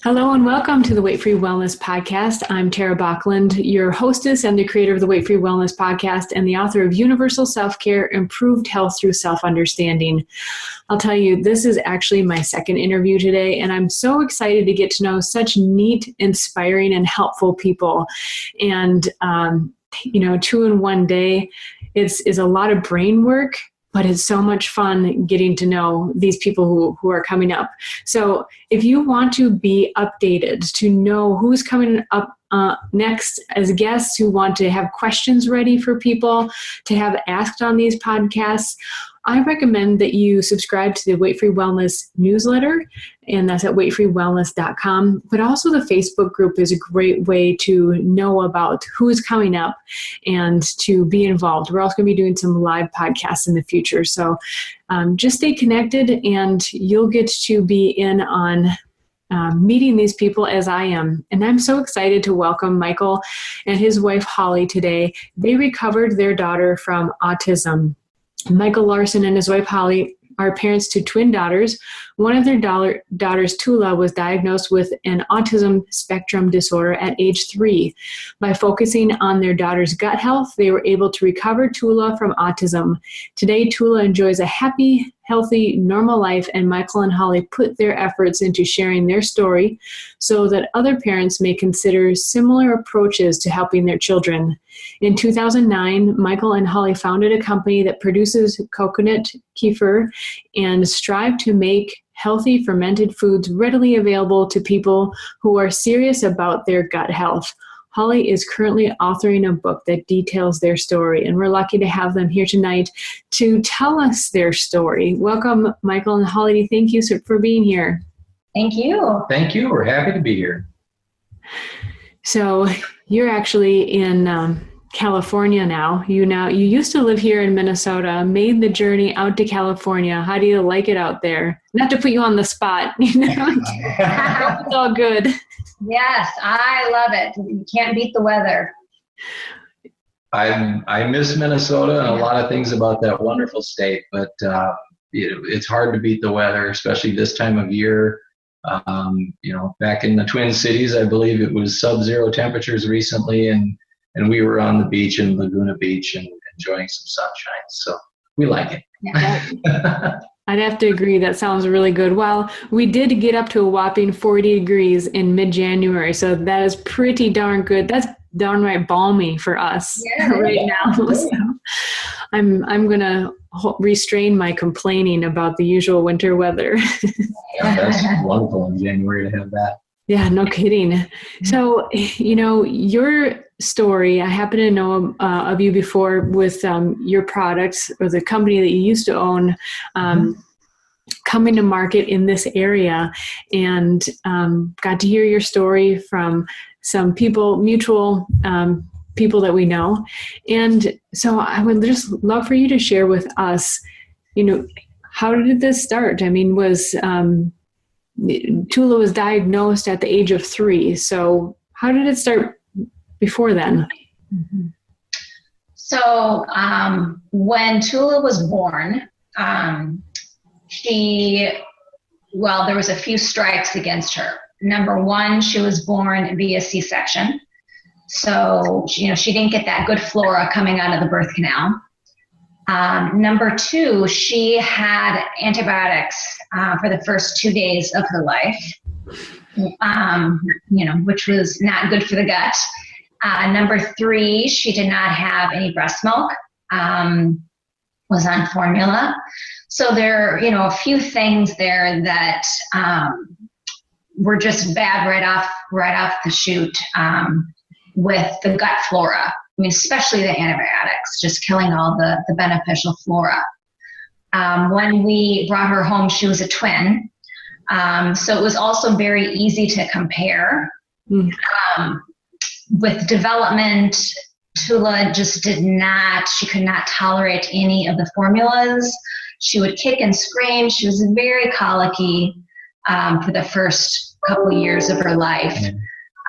Hello and welcome to the Weight Free Wellness Podcast. I'm Tara Bachland, your hostess and the creator of the Weight Free Wellness Podcast and the author of Universal Self-Care, Improved Health Through Self-Understanding. I'll tell you, this is actually my second interview today, and I'm so excited to get to know such neat, inspiring, and helpful people. And, two in one day is a lot of brain work, but it's so much fun getting to know these people who are coming up. So if you want to be updated, to know who's coming up next as guests, who want to have questions ready for people to have asked on these podcasts, I recommend that you subscribe to the Weight Free Wellness newsletter, and that's at weightfreewellness.com. But also the Facebook group is a great way to know about who is coming up and to be involved. We're also going to be doing some live podcasts in the future. So just stay connected and you'll get to be in on meeting these people as I am. And I'm so excited to welcome Michael and his wife, Holly, today. They recovered their daughter from autism. Michael Larsen and his wife, Holly, are parents to twin daughters. One of their daughters, Tula, was diagnosed with an autism spectrum disorder at age 3. By focusing on their daughter's gut health, they were able to recover Tula from autism. Today, Tula enjoys a happy, healthy, normal life, and Michael and Holly put their efforts into sharing their story so that other parents may consider similar approaches to helping their children. In 2009, Michael and Holly founded a company that produces coconut kefir and strive to make healthy fermented foods readily available to people who are serious about their gut health. Holly is currently authoring a book that details their story, and we're lucky to have them here tonight to tell us their story. Welcome, Michael and Holly. Thank you for being here. Thank you. Thank you. We're happy to be here. So you're actually in California now. You used to live here in Minnesota, made the journey out to California. How do you like it out there? Not to put you on the spot, it's all good. Yes, I love it. You can't beat the weather. I miss Minnesota and a lot of things about that wonderful state, but it's hard to beat the weather, especially this time of year. Back in the Twin Cities, I believe it was sub-zero temperatures recently, and we were on the beach in Laguna Beach and enjoying some sunshine. So we like it. Yeah. I'd have to agree. That sounds really good. Well, we did get up to a whopping 40 degrees in mid-January, so that is pretty darn good. That's downright balmy for us right now. So I'm going to restrain my complaining about the usual winter weather. Yeah, that's wonderful in January to have that. Yeah, no kidding. So, your story, I happen to know of you before with your products or the company that you used to own coming to market in this area, and got to hear your story from some mutual people that we know. And so I would just love for you to share with us, how did this start? I mean, Tula was diagnosed at the age of 3. So how did it start before then? Mm-hmm. So when Tula was born, there was a few strikes against her. Number one, she was born via C-section. So, she didn't get that good flora coming out of the birth canal. Number two, she had antibiotics for the first 2 days of her life, which was not good for the gut. Number three, she did not have any breast milk, was on formula. So there are, a few things there that were just bad right off the chute with the gut flora. I mean, especially the antibiotics, just killing all the beneficial flora. When we brought her home, she was a twin. So it was also very easy to compare. With development, Tula just she could not tolerate any of the formulas. She would kick and scream. She was very colicky for the first couple of years of her life. She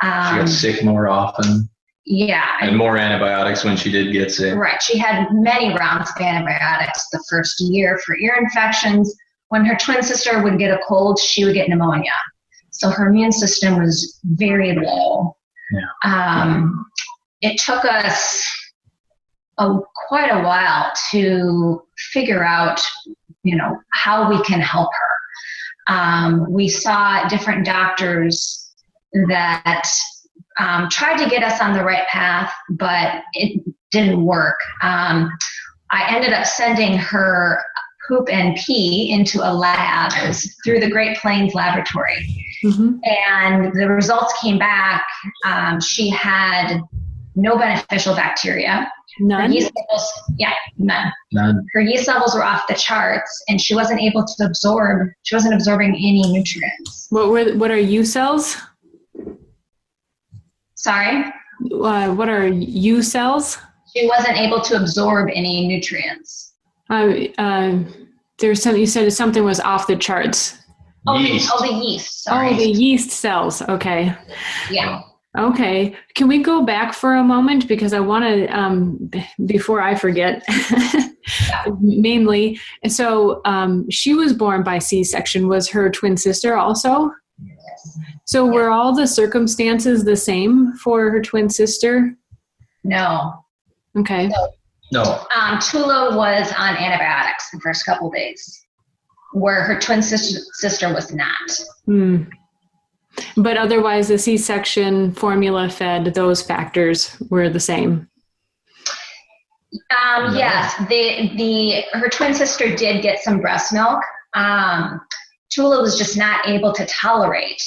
got sick more often. Yeah. And more antibiotics when she did get sick. Right. She had many rounds of antibiotics the first year for ear infections. When her twin sister would get a cold, she would get pneumonia. So her immune system was very low. Yeah. It took us quite a while to figure out, how we can help her. We saw different doctors that tried to get us on the right path, but it didn't work. I ended up sending her poop and pee into a lab. It was through the Great Plains Laboratory. Mm-hmm. And the results came back. She had no beneficial bacteria. None? Her yeast levels, none. Her yeast levels were off the charts, and she wasn't absorbing any nutrients. What are U cells? Sorry? What are U cells? She wasn't able to absorb any nutrients. There's something you said something was off the charts. The yeast. Sorry. Oh, the yeast cells. Okay. Yeah. Okay. Can we go back for a moment? Because I want to, before I forget, mainly. So she was born by C-section. Was her twin sister also? Yes. So were all the circumstances the same for her twin sister? No. Okay. No. Tula was on antibiotics the first couple of days, where her twin sister was not. But otherwise, the C-section formula fed, those factors were the same. No. Yes, her twin sister did get some breast milk. Tula was just not able to tolerate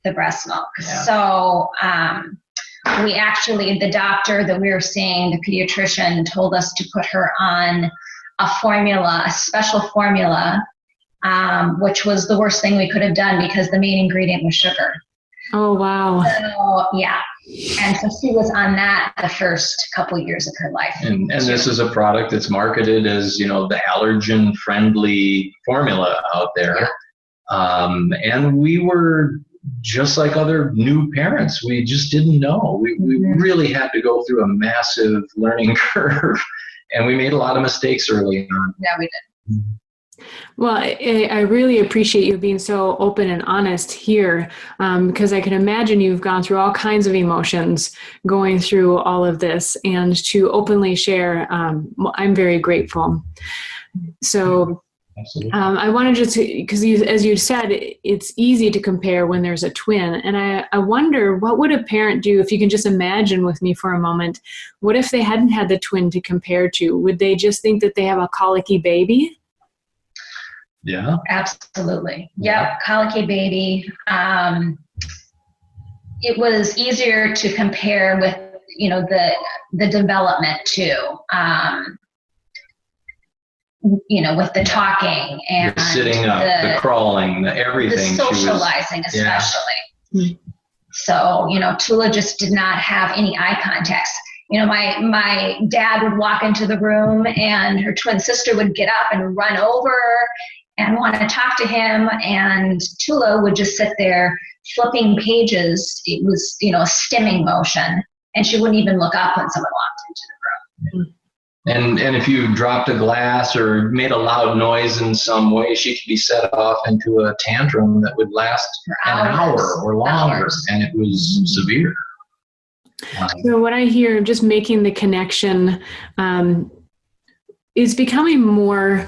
the breast milk. Yeah. So the doctor that we were seeing, the pediatrician, told us to put her on a special formula, which was the worst thing we could have done because the main ingredient was sugar. Oh, wow. So, yeah. And so she was on that the first couple years of her life. And this is a product that's marketed as, the allergen-friendly formula out there. Yeah. And we were just like other new parents. We just didn't know. We really had to go through a massive learning curve. And we made a lot of mistakes early on. Yeah, we did. Well, I really appreciate you being so open and honest here, because I can imagine you've gone through all kinds of emotions going through all of this, and to openly share, I'm very grateful. So I wanted to, because as you said, it's easy to compare when there's a twin. And I wonder, what would a parent do if you can just imagine with me for a moment? What if they hadn't had the twin to compare to? Would they just think that they have a colicky baby? Yeah. Absolutely. Yep. Colicky baby. It was easier to compare with, the development too. With the talking and the sitting up, the crawling, the everything. The socializing, especially. So, Tula just did not have any eye contact. My dad would walk into the room and her twin sister would get up and run over and want to talk to him, and Tula would just sit there flipping pages. It was, a stimming motion, and she wouldn't even look up when someone walked into the room. And if you dropped a glass or made a loud noise in some way, she could be set off into a tantrum that would last an hour or longer, and it was severe. So what I hear, just making the connection, is becoming more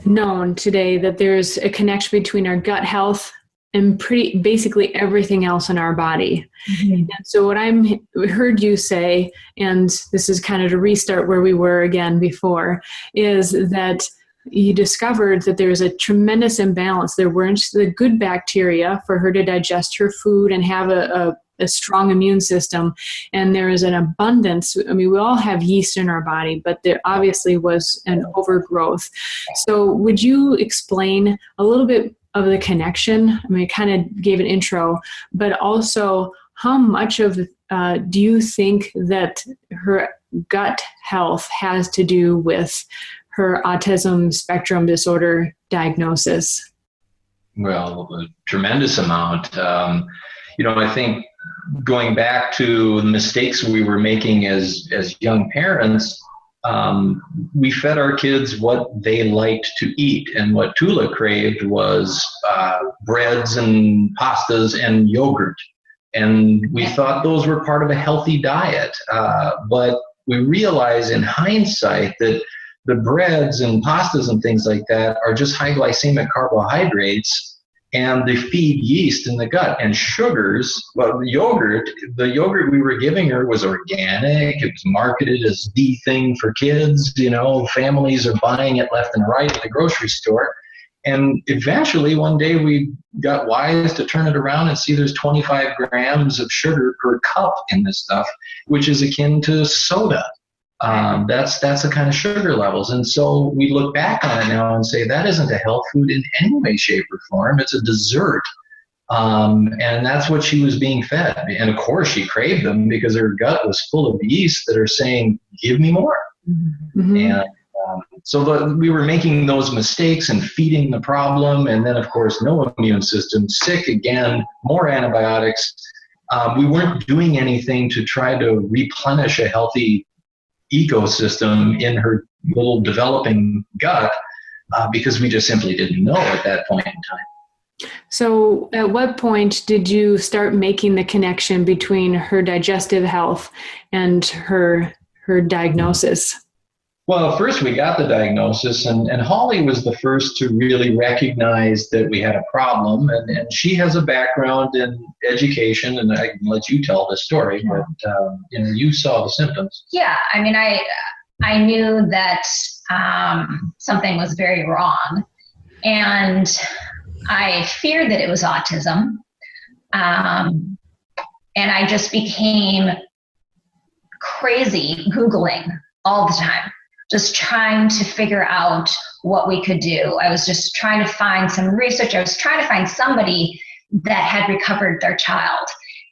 known today, that there's a connection between our gut health and basically everything else in our body. Mm-hmm. And so what I heard you say, and this is kind of to restart where we were again before, is that you discovered that there's a tremendous imbalance. There weren't the good bacteria for her to digest her food and have a strong immune system. And there is an abundance. I mean, we all have yeast in our body, but there obviously was an overgrowth. So would you explain a little bit of the connection? I mean, I kind of gave an intro, but also how much of do you think that her gut health has to do with her autism spectrum disorder diagnosis? Well, a tremendous amount. I think going back to the mistakes we were making as young parents, we fed our kids what they liked to eat. And what Tula craved was breads and pastas and yogurt. And we thought those were part of a healthy diet. But we realize in hindsight that the breads and pastas and things like that are just high glycemic carbohydrates, and they feed yeast in the gut. And sugars, well, the yogurt we were giving her was organic. It was marketed as the thing for kids. Families are buying it left and right at the grocery store. And eventually one day we got wise to turn it around and see there's 25 grams of sugar per cup in this stuff, which is akin to soda. That's the kind of sugar levels. And so we look back on it now and say that isn't a health food in any way, shape, or form. It's a dessert. And that's what she was being fed. And of course she craved them because her gut was full of yeast that are saying, give me more. Mm-hmm. And so we were making those mistakes and feeding the problem. And then of course, no immune system, sick again, more antibiotics. We weren't doing anything to try to replenish a healthy ecosystem in her little developing gut because we just simply didn't know at that point in time. So at what point did you start making the connection between her digestive health and her diagnosis? Well, first we got the diagnosis, and Holly was the first to really recognize that we had a problem, and she has a background in education, and I can let you tell the story, but you saw the symptoms. Yeah, I mean, I knew that something was very wrong, and I feared that it was autism, and I just became crazy Googling all the time, just trying to figure out what we could do. I was just trying to find some research. I was trying to find somebody that had recovered their child.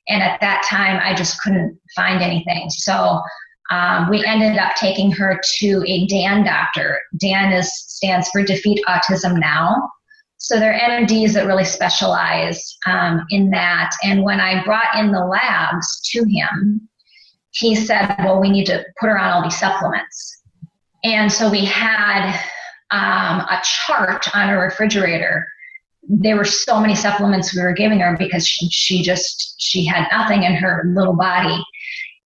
And at that time, I just couldn't find anything. So we ended up taking her to a DAN doctor. DAN stands for Defeat Autism Now. So they're MDs that really specialize in that. And when I brought in the labs to him, he said, well, we need to put her on all these supplements. And so we had a chart on a refrigerator. There were so many supplements we were giving her because she had nothing in her little body.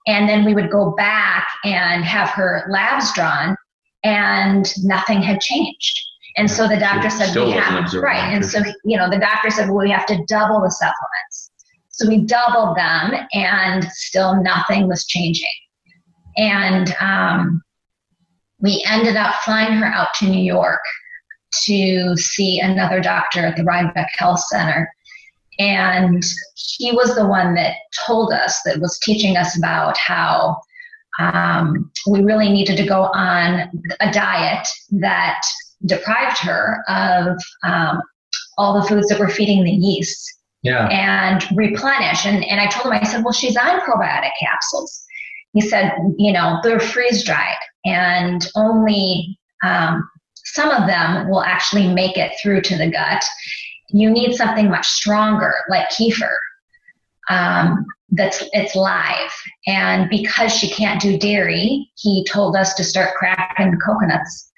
And then we would go back and have her labs drawn, and nothing had changed. And so the doctor said, we have, right. And so, the doctor said, well, we have to double the supplements. So we doubled them, and still nothing was changing. And we ended up flying her out to New York to see another doctor at the Rhinebeck Health Center. And he was the one that told us, that was teaching us about how we really needed to go on a diet that deprived her of all the foods that were feeding the yeast. Yeah. And replenish. And I told him, I said, well, she's on probiotic capsules. He said, they're freeze dried, and only some of them will actually make it through to the gut. You need something much stronger, like kefir, it's live. And because she can't do dairy, he told us to start cracking coconuts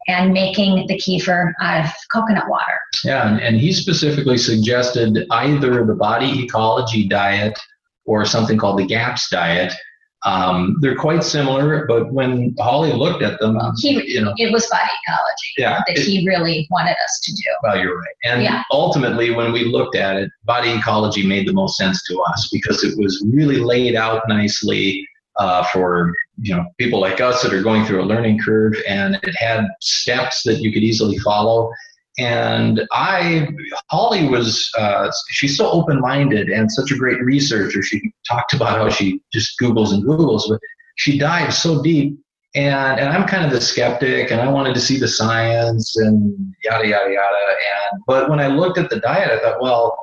and making the kefir out of coconut water. Yeah, and he specifically suggested either the body ecology diet or something called the GAPS diet. They're quite similar, but when Holly looked at them, it was body ecology that he really wanted us to do. Well, you're right. And ultimately, when we looked at it, body ecology made the most sense to us because it was really laid out nicely for people like us that are going through a learning curve, and it had steps that you could easily follow. And Holly was, she's so open-minded and such a great researcher. She talked about how she just Googles and Googles, but she dives so deep. And I'm kind of the skeptic, and I wanted to see the science and yada, yada, yada. But when I looked at the diet, I thought, well,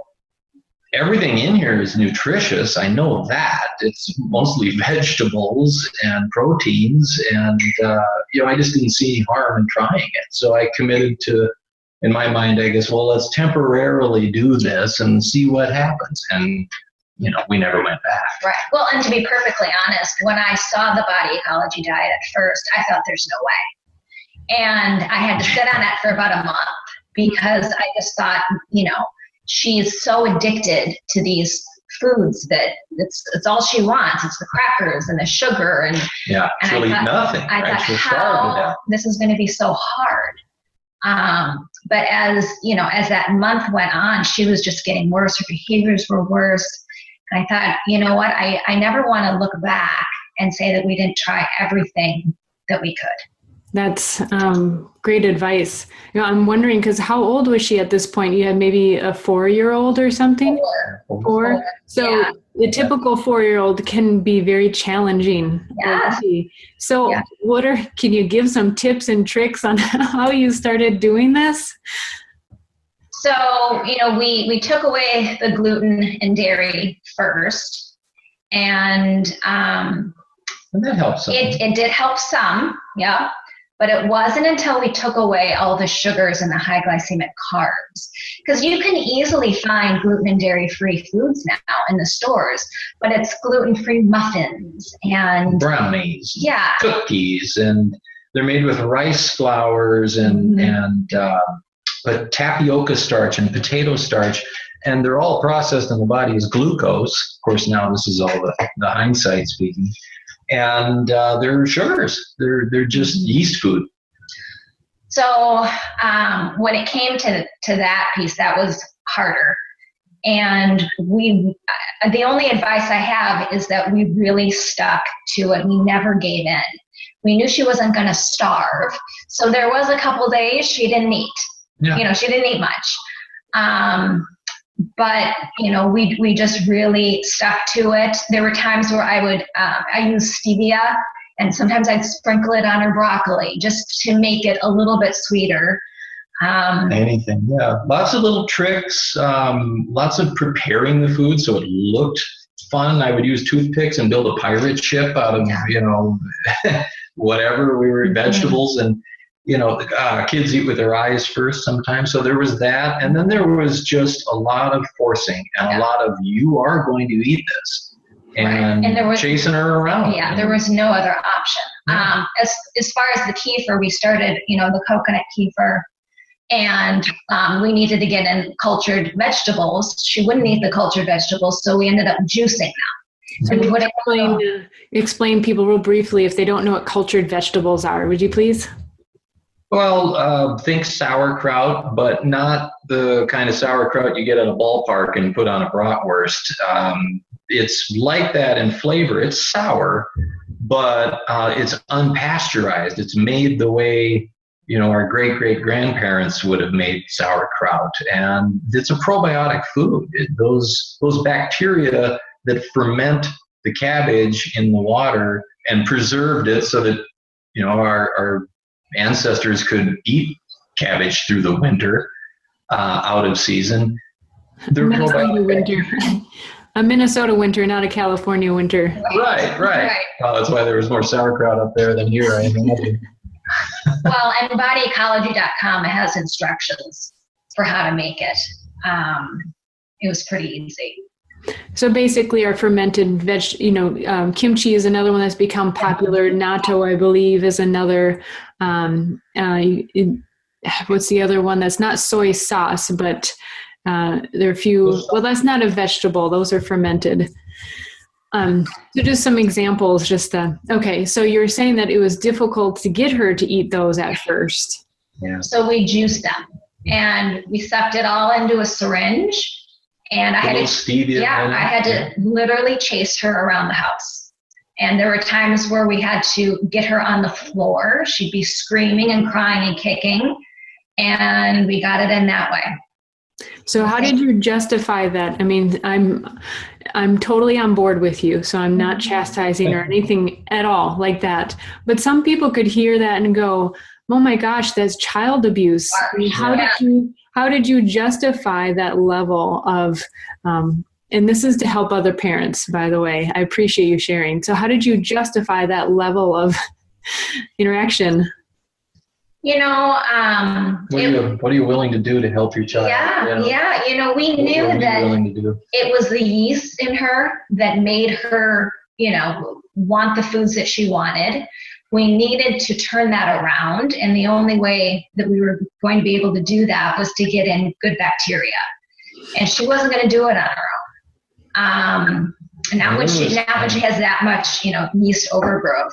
everything in here is nutritious. I know that. It's mostly vegetables and proteins. And, I just didn't see any harm in trying it. So I committed to, in my mind, I guess, well, let's temporarily do this and see what happens. And we never went back. Right. Well, and to be perfectly honest, when I saw the body ecology diet at first, I thought there's no way. And I had to sit on that for about a month because I just thought, she's so addicted to these foods that it's all she wants. It's the crackers and the sugar and she'll eat nothing. I thought, how this is going to be so hard. But as that month went on, she was just getting worse. Her behaviors were worse. And I thought, you know what? I never want to look back and say that we didn't try everything that we could. That's great advice. I'm wondering, because how old was she at this point? You had maybe a 4-year-old or something? Four. So the typical 4-year-old can be very challenging. Yeah. So can you give some tips and tricks on how you started doing this? So, we took away the gluten and dairy first, and that helped some. It did help some, yeah. But it wasn't until we took away all the sugars and the high glycemic carbs. Because you can easily find gluten and dairy-free foods now in the stores, but it's gluten-free muffins and brownies, cookies, and they're made with rice flours but tapioca starch and potato starch, and they're all processed in the body as glucose. Of course, now this is all the hindsight speaking. And they're sugars. They're just yeast food. So when it came to that piece, that was harder. And the only advice I have is that we really stuck to it. We never gave in. We knew she wasn't going to starve. So there was a couple days she didn't eat. Yeah. She didn't eat much. But, we just really stuck to it. There were times where I use stevia, and sometimes I'd sprinkle it on her broccoli just to make it a little bit sweeter. Anything, yeah. Lots of little tricks, lots of preparing the food so it looked fun. I would use toothpicks and build a pirate ship out of, whatever we were, vegetables, and kids eat with their eyes first sometimes. So there was that. And then there was just a lot of forcing and a lot of, you are going to eat this. And there was, chasing her around. Yeah, there was no other option. Yeah. As far as the kefir, we started, the coconut kefir. And we needed to get in cultured vegetables. She wouldn't eat the cultured vegetables, so we ended up juicing them. So would explain people real briefly if they don't know what cultured vegetables are. Would you please? Well, think sauerkraut, but not the kind of sauerkraut you get at a ballpark and put on a bratwurst. It's like that in flavor. It's sour, but it's unpasteurized. It's made the way, our great-great-grandparents would have made sauerkraut. And it's a probiotic food. Those bacteria that ferment the cabbage in the water and preserved it so that, our ancestors could eat cabbage through the winter, out of season. A Minnesota winter, not a California winter. Right. Well, that's why there was more sauerkraut up there than here, I imagine. Well, and bodyecology.com has instructions for how to make it. It was pretty easy. So basically our fermented kimchi is another one that's become popular. Natto, I believe, is another. What's the other one that's not soy sauce, but there are a few. Well, that's not a vegetable. Those are fermented. So just some examples. Okay. So you're saying that it was difficult to get her to eat those at first. Yeah. So we juiced them and we sucked it all into a syringe. And I had to literally chase her around the house. And there were times where we had to get her on the floor. She'd be screaming and crying and kicking. And we got it in that way. So how did you justify that? I mean, I'm totally on board with you. So I'm not chastising or anything at all like that. But some people could hear that and go, oh my gosh, that's child abuse. I mean, how did you justify that level of, and this is to help other parents, by the way, I appreciate you sharing. So how did you justify that level of interaction? What are you willing to do to help your child? We knew that it was the yeast in her that made her, want the foods that she wanted. We needed to turn that around, and the only way that we were going to be able to do that was to get in good bacteria. And she wasn't going to do it on her own. Not when she has that much, yeast overgrowth.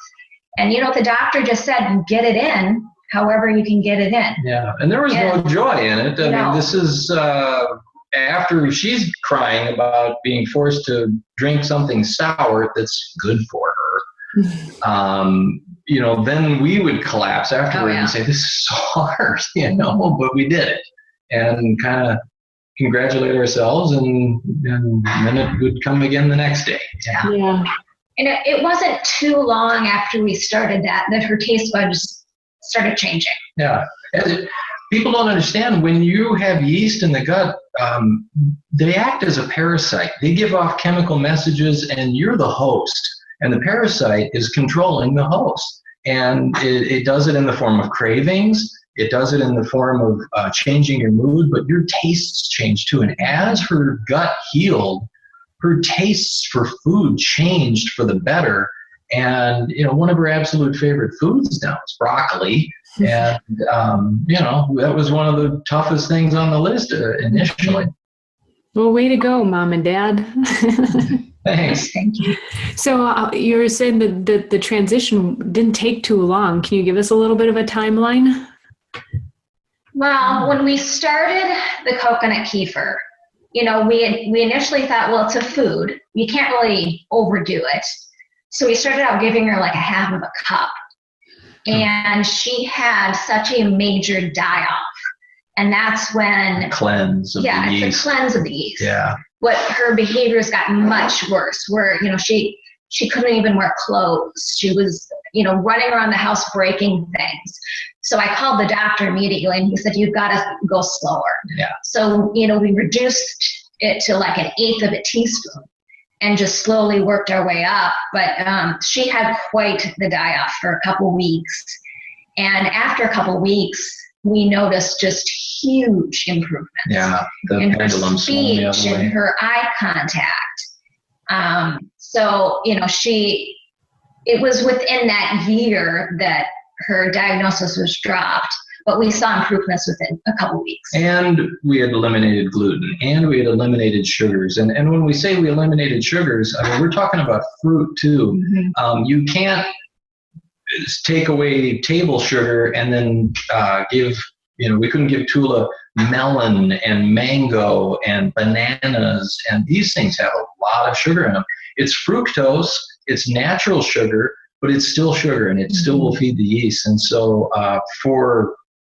And, the doctor just said, get it in however you can get it in. Yeah, and there was no joy in it. I mean, this is after she's crying about being forced to drink something sour that's good for her. Then we would collapse afterward and say, this is so hard, but we did it. And kind of congratulate ourselves, and then it would come again the next day. Yeah. And it wasn't too long after we started that her taste buds started changing. Yeah. People don't understand, when you have yeast in the gut, they act as a parasite. They give off chemical messages, and you're the host. And the parasite is controlling the host. And it does it in the form of cravings. It does it in the form of changing your mood, but your tastes change too. And as her gut healed, her tastes for food changed for the better. And, one of her absolute favorite foods now is broccoli. And, that was one of the toughest things on the list initially. Well, way to go, Mom and Dad. Thanks. Thank you. So you were saying that the transition didn't take too long. Can you give us a little bit of a timeline? Well, when we started the coconut kefir, we initially thought, well, it's a food. You can't really overdo it. So we started out giving her like a half of a cup. And she had such a major die-off. And that's when... Cleanse of the yeast. It's a cleanse of the yeast. Yeah. But her behaviors got much worse, where, she couldn't even wear clothes. She was, running around the house breaking things. So I called the doctor immediately, and he said, you've got to go slower. Yeah. So, we reduced it to like 1/8 of a teaspoon and just slowly worked our way up. But she had quite the die-off for a couple weeks. And after a couple weeks, we noticed just huge improvements. Yeah, the in her pendulum speech and her eye contact. So, it was within that year that her diagnosis was dropped, but we saw improvements within a couple weeks. And we had eliminated gluten, and we had eliminated sugars. And when we say we eliminated sugars, I mean, we're talking about fruit too. Mm-hmm. You can't take away table sugar and then we couldn't give Tula melon and mango and bananas, and these things have a lot of sugar in them. It's fructose, it's natural sugar, but it's still sugar, and it still will feed the yeast. And so for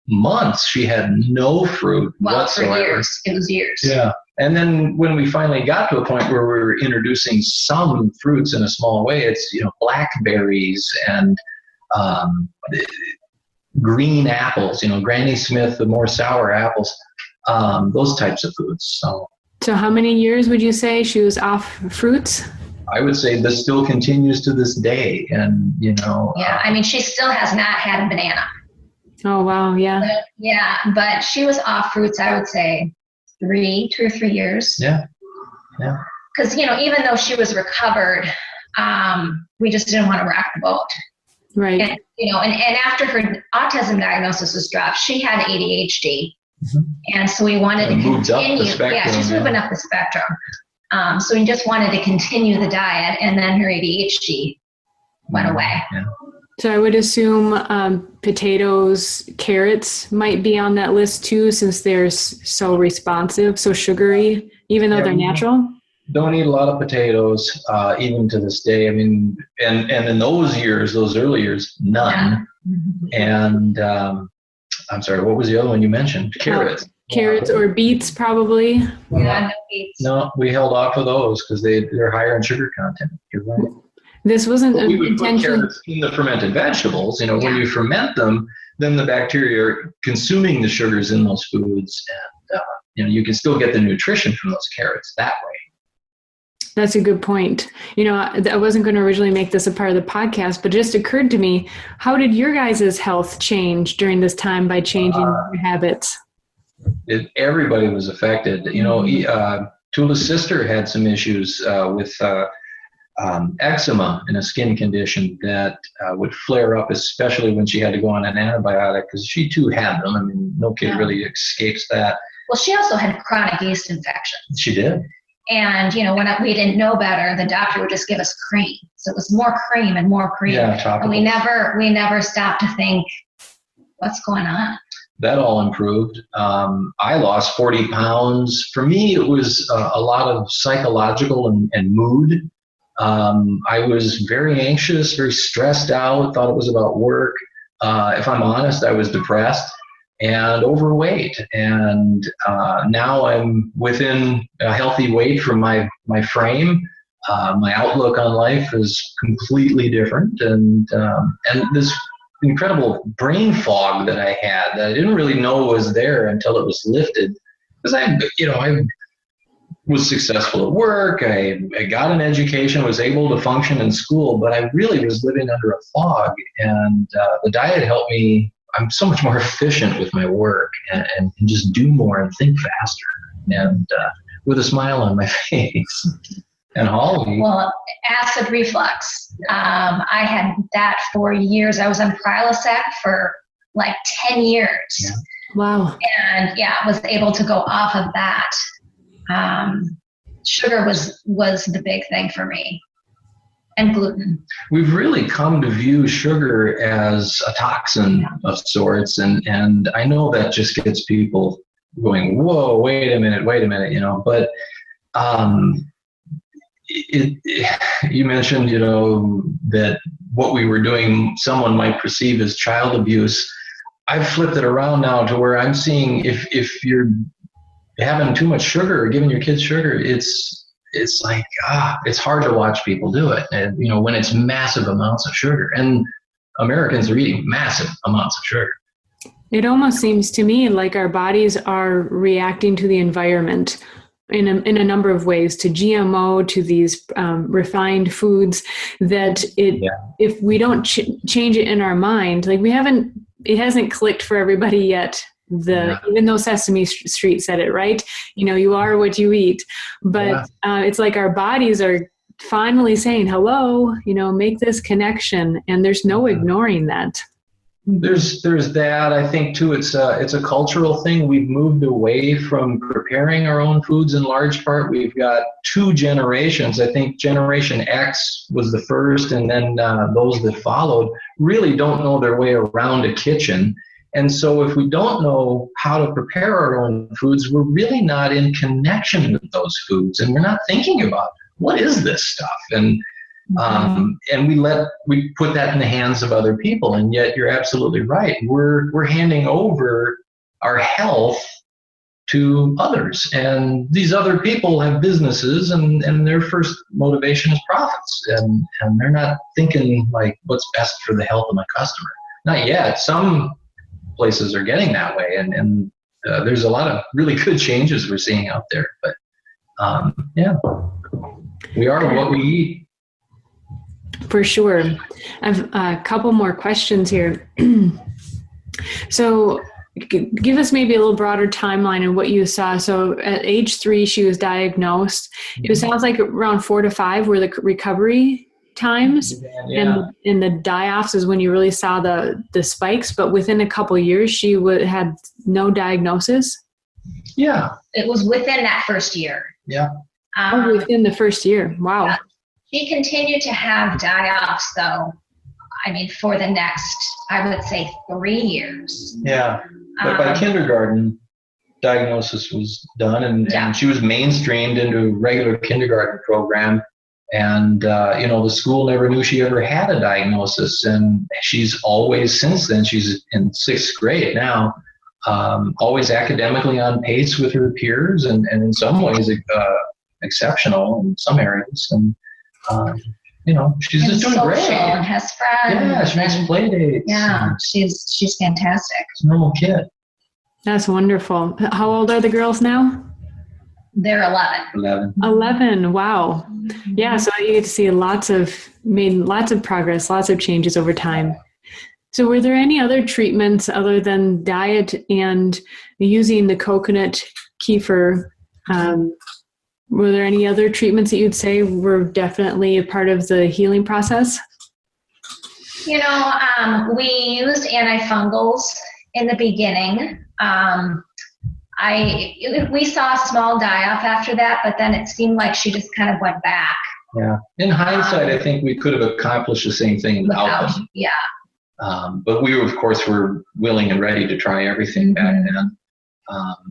months, she had no fruit whatsoever. For years. It was years. Yeah. And then when we finally got to a point where we were introducing some fruits in a small way, it's, blackberries and green apples, Granny Smith, the more sour apples, those types of foods. So how many years would you say she was off fruits? I would say this still continues to this day. And, Yeah, she still has not had a banana. Oh, wow, yeah. But she was off fruits, I would say 2 or 3 years. Yeah. Because, even though she was recovered, we just didn't want to rock the boat. Right. And, and after her autism diagnosis was dropped, she had ADHD. Mm-hmm. And so we wanted to continue. She's moving up the spectrum. So we just wanted to continue the diet, and then her ADHD went away. Yeah. So I would assume potatoes, carrots might be on that list too, since they're so responsive, so sugary, even though they're natural. Don't eat a lot of potatoes, even to this day. And in those early years, none. Yeah. And I'm sorry, what was the other one you mentioned? Carrots. Carrots or beets, probably. Yeah, no beets. No, we held off of those because they're higher in sugar content. You're right. This wasn't an we would intention. Put carrots in the fermented vegetables. When you ferment them, then the bacteria are consuming the sugars in those foods, and you can still get the nutrition from those carrots that way. That's a good point. I wasn't going to originally make this a part of the podcast, but it just occurred to me, how did your guys' health change during this time by changing your habits? Everybody was affected. Tula's sister had some issues with eczema and a skin condition that would flare up, especially when she had to go on an antibiotic, because she too had them. I mean, no kid really escapes that. Well, she also had chronic yeast infections. She did. And, when we didn't know better, the doctor would just give us cream. So it was more cream and more cream. Yeah, and we never stopped to think, what's going on? That all improved. I lost 40 pounds. For me, it was a lot of psychological and mood. I was very anxious, very stressed out, thought it was about work. If I'm honest, I was depressed and overweight. And now I'm within a healthy weight for my frame. My outlook on life is completely different. And this incredible brain fog that I had that I didn't really know was there until it was lifted. Because I was successful at work. I got an education, was able to function in school, but I really was living under a fog. And the diet helped me. I'm so much more efficient with my work and can just do more and think faster and with a smile on my face. And Holly. Well, acid reflux. I had that for years. I was on Prilosec for like 10 years. Yeah. Wow. And was able to go off of that. Sugar was the big thing for me. And gluten. We've really come to view sugar as a toxin of sorts, and I know that just gets people going, whoa, wait a minute, but you mentioned, that what we were doing, someone might perceive as child abuse. I've flipped it around now to where I'm seeing if you're having too much sugar or giving your kids sugar, it's like, it's hard to watch people do it. And, when it's massive amounts of sugar, and Americans are eating massive amounts of sugar. It almost seems to me like our bodies are reacting to the environment in a number of ways, to GMO, to these refined foods, that if we don't change it in our mind, like it hasn't clicked for everybody yet. Even though Sesame Street said it, right? You are what you eat. But it's like our bodies are finally saying, hello, make this connection. And there's no ignoring that. There's that. I think too, it's a cultural thing. We've moved away from preparing our own foods in large part. We've got 2 generations. I think Generation X was the first, and then those that followed really don't know their way around a kitchen. And so if we don't know how to prepare our own foods, we're really not in connection with those foods, and we're not thinking about what is this stuff. And we put that in the hands of other people. And yet you're absolutely right. We're handing over our health to others, and these other people have businesses, and their first motivation is profits, and they're not thinking like what's best for the health of my customer. Not yet. Some places are getting that way, and there's a lot of really good changes we're seeing out there, but we are what we eat. For sure. I've a couple more questions here. So give us maybe a little broader timeline of what you saw. So at age 3 she was diagnosed. It sounds like around 4 to 5 were the recovery times, and the die-offs is when you really saw the spikes, but within a couple of years she had no diagnosis. It was within that first year. Within the first year. Wow. She continued to have die-offs though, for the next, I would say, 3 years. But by kindergarten, diagnosis was done, and she was mainstreamed into a regular kindergarten program. And, the school never knew she ever had a diagnosis. And she's always, since then, she's in 6th grade now, always academically on pace with her peers, and in some ways exceptional in some areas. And, she's just doing great. And has friends. Yeah, she makes play dates. Yeah, she's fantastic. She's a normal kid. That's wonderful. How old are the girls now? they're 11. 11. Wow. Yeah. So you get to see lots of progress, lots of changes over time. So were there any other treatments other than diet and using the coconut kefir? Were there any other treatments that you'd say were definitely a part of the healing process? We used antifungals in the beginning. We saw a small die-off after that, but then it seemed like she just kind of went back. Yeah. In hindsight, I think we could have accomplished the same thing without them. Yeah. But we, of course, were willing and ready to try everything back then.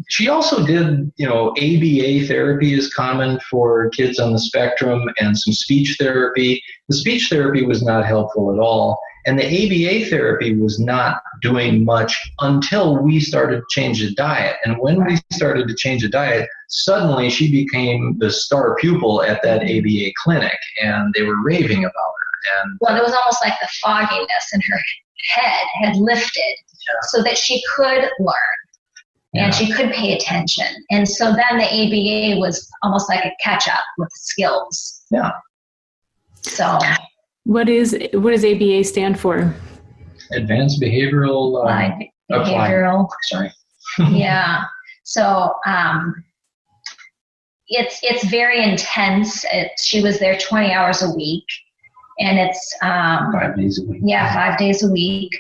She also did, ABA therapy is common for kids on the spectrum, and some speech therapy. The speech therapy was not helpful at all. And the ABA therapy was not doing much until we started to change the diet. And when we started to change the diet, suddenly she became the star pupil at that ABA clinic, and they were raving about her. And well, it was almost like the fogginess in her head had lifted so that she could learn and she could pay attention. And so then the ABA was almost like a catch-up with skills. Yeah. So what does ABA stand for? Advanced Behavioral Behavioral. Sorry. Yeah. So it's very intense. She was there 20 hours a week, and it's 5 days a week. Yeah, 5 days a week.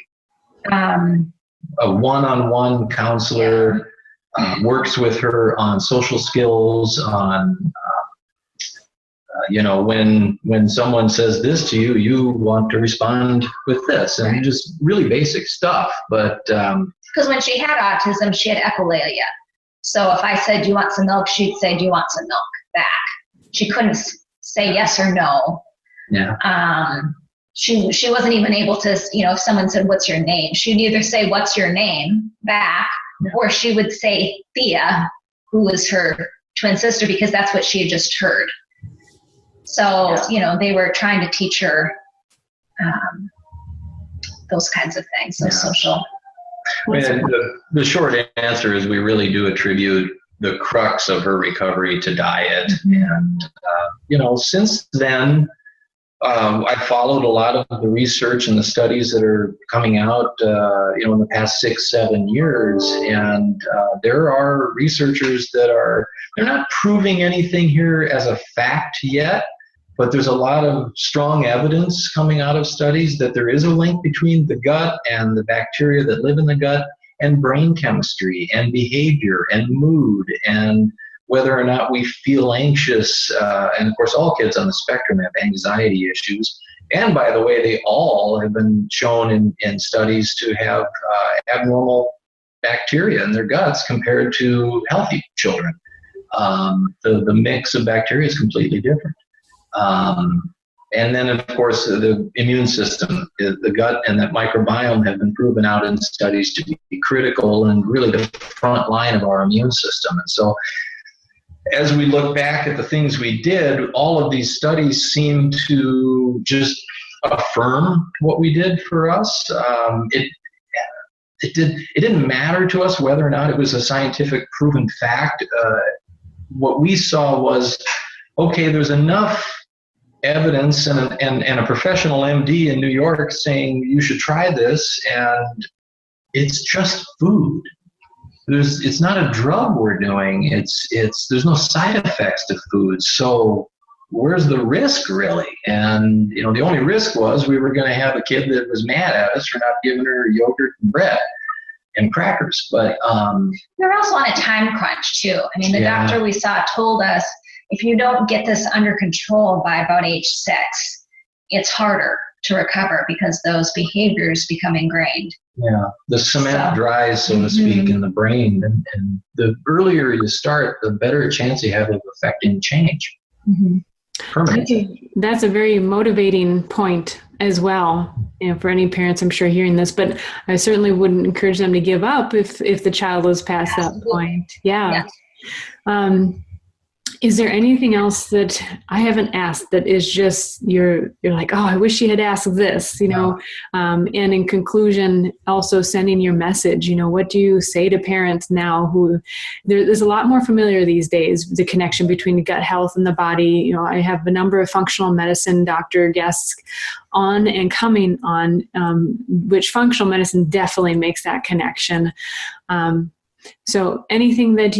A one-on-one counselor works with her on social skills, on when someone says this to you, you want to respond with this, and just really basic stuff. But because when she had autism, she had echolalia. So if I said, do you want some milk? She'd say, do you want some milk back? She couldn't say yes or no. Yeah. She wasn't even able to, if someone said, what's your name? She'd either say, what's your name back, or she would say Thea, who was her twin sister, because that's what she had just heard. So, they were trying to teach her those kinds of things, social. And the short answer is we really do attribute the crux of her recovery to diet. And, since then, I followed a lot of the research and the studies that are coming out, in the past 6-7 years. And there are researchers they're not proving anything here as a fact yet, but there's a lot of strong evidence coming out of studies that there is a link between the gut and the bacteria that live in the gut, and brain chemistry and behavior and mood, and whether or not we feel anxious. And of course, all kids on the spectrum have anxiety issues. And by the way, they all have been shown in studies to have abnormal bacteria in their guts compared to healthy children. The mix of bacteria is completely different. And then, of course, the immune system, the gut and that microbiome have been proven out in studies to be critical and really the front line of our immune system. And so as we look back at the things we did, all of these studies seem to just affirm what we did for us. It didn't matter to us whether or not it was a scientific proven fact. What we saw was, okay, there's enough evidence and a professional MD in New York saying you should try this, and it's just food. It's not a drug we're doing. There's no side effects to food. So where's the risk really? And the only risk was we were going to have a kid that was mad at us for not giving her yogurt and bread and crackers. But we're also on a time crunch too. I mean, the doctor we saw told us, if you don't get this under control by about age 6, it's harder to recover because those behaviors become ingrained. Yeah, the cement dries, so to speak, in the brain. And the earlier you start, the better chance you have of affecting change. Permanently. That's a very motivating point as well, for any parents, I'm sure, hearing this. But I certainly wouldn't encourage them to give up if the child is past that point. Yeah. Is there anything else that I haven't asked that is just you're like, oh, I wish she had asked this, and in conclusion, also sending your message, what do you say to parents now who there's a lot more familiar these days, the connection between the gut health and the body. I have a number of functional medicine doctor guests on and coming on, which functional medicine definitely makes that connection. So anything that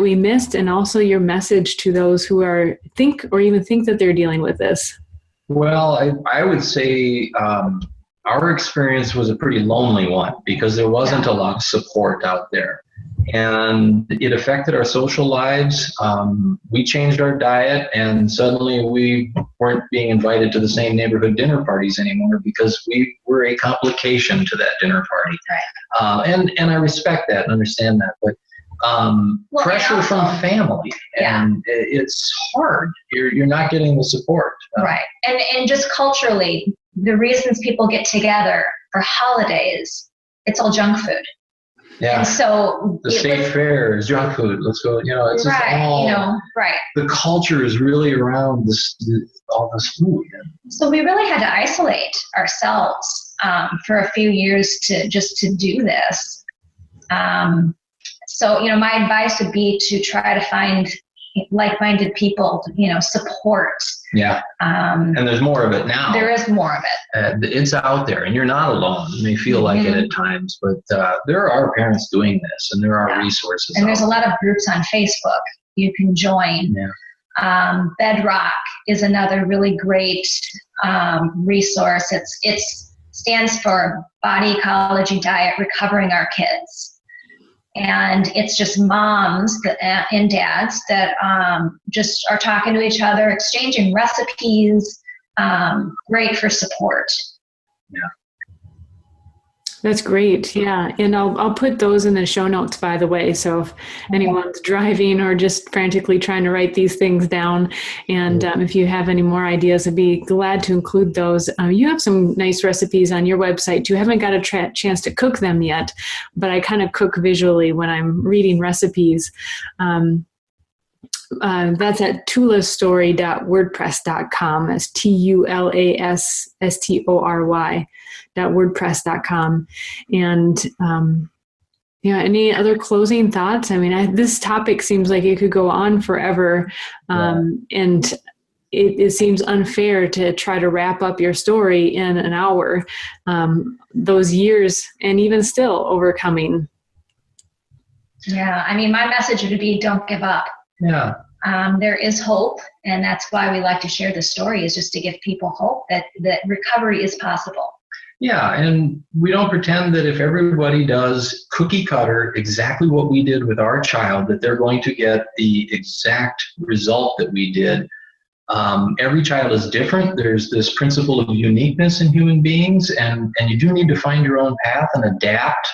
we missed, and also your message to those who think that they're dealing with this? Well, I would say our experience was a pretty lonely one because there wasn't a lot of support out there. And it affected our social lives. We changed our diet, and suddenly we weren't being invited to the same neighborhood dinner parties anymore because we were a complication to that dinner party. Right. And I respect that and understand that. But pressure from family, and it's hard. You're not getting the support. Right. And just culturally, the reasons people get together for holidays, it's all junk food. Yeah. And so the state fair is junk food. Let's go. It's right. Just all, right. The culture is really around all this food. So we really had to isolate ourselves for a few years to do this. So, my advice would be to try to find like-minded people, support. Yeah. And there's more of it now. There is more of it. It's out there, and you're not alone. You may feel like it at times, but there are parents doing this, and there are resources. And there's a lot of groups on Facebook you can join. Yeah. Bedrock is another really great resource. It stands for Body Ecology Diet Recovering Our Kids. And it's just moms and dads that just are talking to each other, exchanging recipes, great for support. Yeah. That's great. Yeah. And I'll put those in the show notes, by the way. So if anyone's driving or just frantically trying to write these things down, and if you have any more ideas, I'd be glad to include those. You have some nice recipes on your website too. I haven't got a chance to cook them yet, but I kind of cook visually when I'm reading recipes. That's at tulastory.wordpress.com. That's TULASSTORY.wordpress.com. And any other closing thoughts? I mean, this topic seems like it could go on forever. And it seems unfair to try to wrap up your story in an hour. Those years, and even still overcoming. Yeah. I mean, my message would be don't give up. Yeah. There is hope, and that's why we like to share the story, is just to give people hope that recovery is possible. Yeah, and we don't pretend that if everybody does cookie cutter exactly what we did with our child, that they're going to get the exact result that we did. Every child is different. There's this principle of uniqueness in human beings, and you do need to find your own path and adapt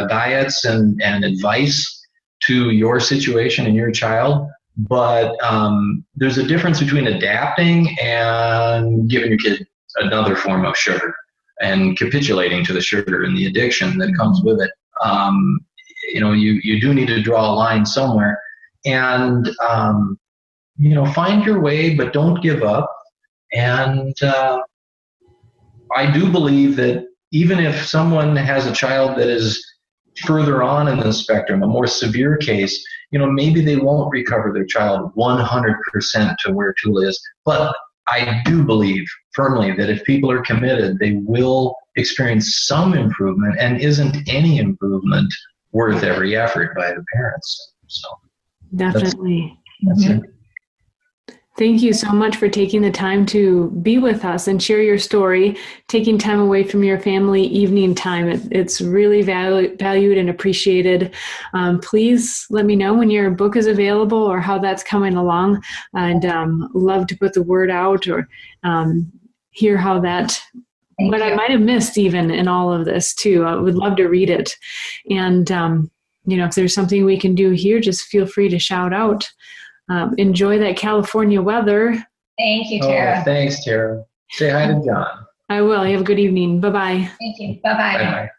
diets and advice to your situation and your child. But there's a difference between adapting and giving your kid another form of sugar and capitulating to the sugar and the addiction that comes with it. You do need to draw a line somewhere, and find your way, but don't give up. And I do believe that even if someone has a child that is further on in the spectrum, a more severe case, maybe they won't recover their child 100% to where Tula is. But I do believe firmly that if people are committed, they will experience some improvement, and isn't any improvement worth every effort by the parents. So definitely. That's it. Thank you so much for taking the time to be with us and share your story, taking time away from your family evening time. It's really valued and appreciated. Please let me know when your book is available or how that's coming along. And love to put the word out or hear how that, what I might have missed even in all of this too. I would love to read it. And, if there's something we can do here, just feel free to shout out. Enjoy that California weather. Thank you, Tara. Oh, thanks, Tara. Say hi to John. I will. You have a good evening. Bye-bye. Thank you. Bye-bye. Bye-bye.